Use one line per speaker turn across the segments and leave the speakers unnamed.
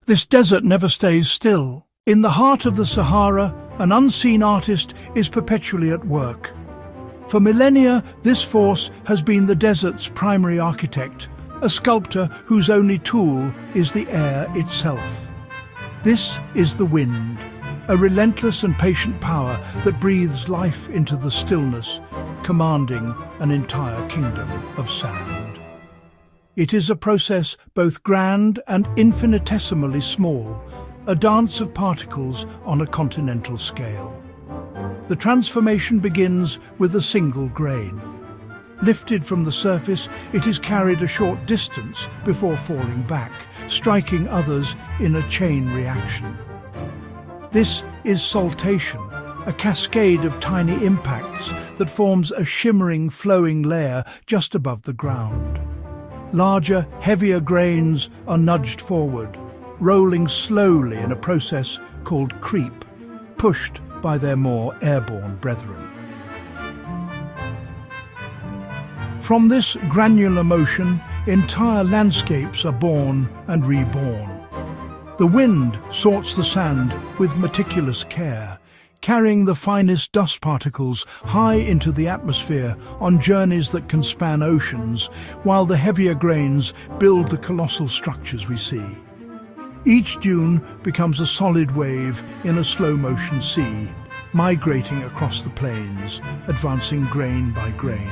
This desert never stays still. In the heart of the Sahara, an unseen artist is perpetually at work. For millennia, this force has been the desert's primary architect, a sculptor whose only tool is the air itself. This is the wind, a relentless and patient power that breathes life into the stillness, commanding an entire kingdom of sand. It is a process both grand and infinitesimally small, a dance of particles on a continental scale. The transformation begins with a single grain. Lifted from the surface, it is carried a short distance before falling back, striking others in a chain reaction. This is saltation, a cascade of tiny impacts that forms a shimmering, flowing layer just above the ground. Larger, heavier grains are nudged forward, rolling slowly in a process called creep, pushed by their more airborne brethren. From this granular motion, entire landscapes are born and reborn. The wind sorts the sand with meticulous care, carrying the finest dust particles high into the atmosphere on journeys that can span oceans, while the heavier grains build the colossal structures we see. Each dune becomes a solid wave in a slow-motion sea, migrating across the plains, advancing grain by grain.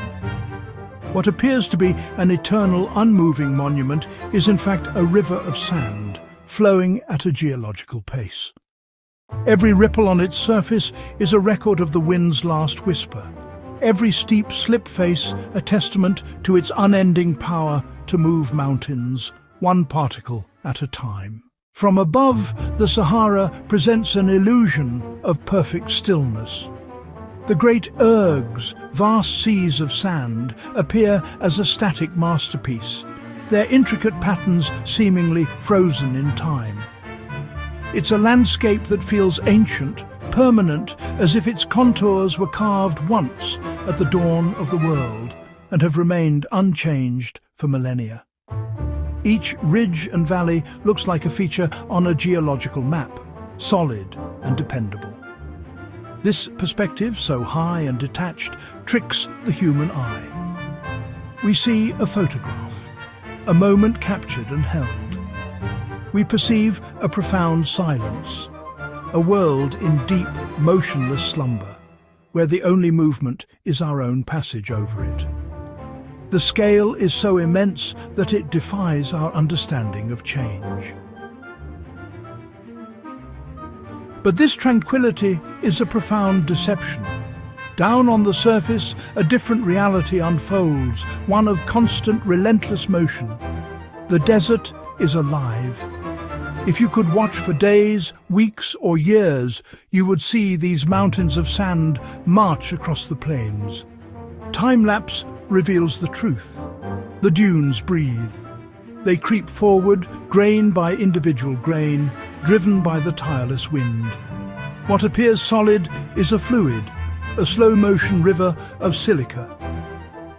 What appears to be an eternal, unmoving monument is in fact a river of sand, flowing at a geological pace. Every ripple on its surface is a record of the wind's last whisper. Every steep slip face a testament to its unending power to move mountains, one particle at a time. From above, the Sahara presents an illusion of perfect stillness. The great ergs, vast seas of sand, appear as a static masterpiece, their intricate patterns seemingly frozen in time. It's a landscape that feels ancient, permanent, as if its contours were carved once at the dawn of the world and have remained unchanged for millennia. Each ridge and valley looks like a feature on a geological map, solid and dependable. This perspective, so high and detached, tricks the human eye. We see a photograph, a moment captured and held. We perceive a profound silence, a world in deep, motionless slumber, where the only movement is our own passage over it. The scale is so immense that it defies our understanding of change. But this tranquility is a profound deception. Down on the surface, a different reality unfolds, one of constant, relentless motion. The desert is alive. If you could watch for days, weeks, or years, you would see these mountains of sand march across the plains. Time-lapse reveals the truth. The dunes breathe. They creep forward, grain by individual grain, driven by the tireless wind. What appears solid is a fluid, a slow-motion river of silica.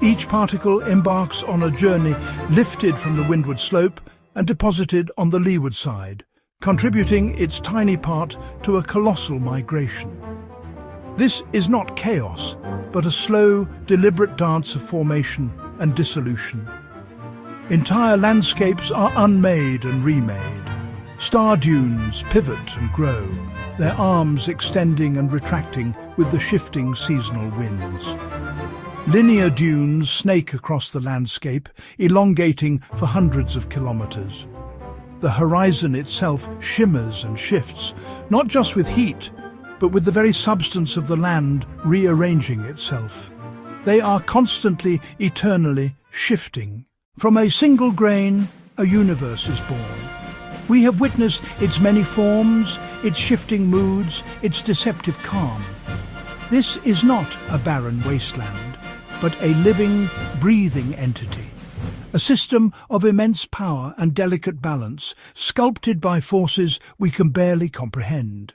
Each particle embarks on a journey lifted from the windward slope and deposited on the leeward side, contributing its tiny part to a colossal migration. This is not chaos, but a slow, deliberate dance of formation and dissolution. Entire landscapes are unmade and remade. Star dunes pivot and grow, their arms extending and retracting with the shifting seasonal winds. Linear dunes snake across the landscape, elongating for hundreds of kilometers. The horizon itself shimmers and shifts, not just with heat, but with the very substance of the land rearranging itself. They are constantly, eternally shifting. From a single grain, a universe is born. We have witnessed its many forms, its shifting moods, its deceptive calm. This is not a barren wasteland, but a living, breathing entity, a system of immense power and delicate balance, sculpted by forces we can barely comprehend.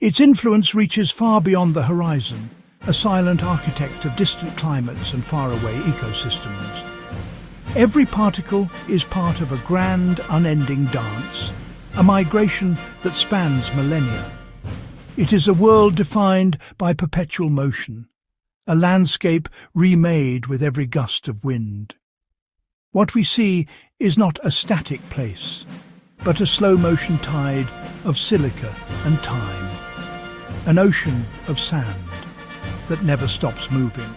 Its influence reaches far beyond the horizon, a silent architect of distant climates and faraway ecosystems. Every particle is part of a grand, unending dance, a migration that spans millennia. It is a world defined by perpetual motion, a landscape remade with every gust of wind. What we see is not a static place, but a slow-motion tide of silica and time, an ocean of sand that never stops moving.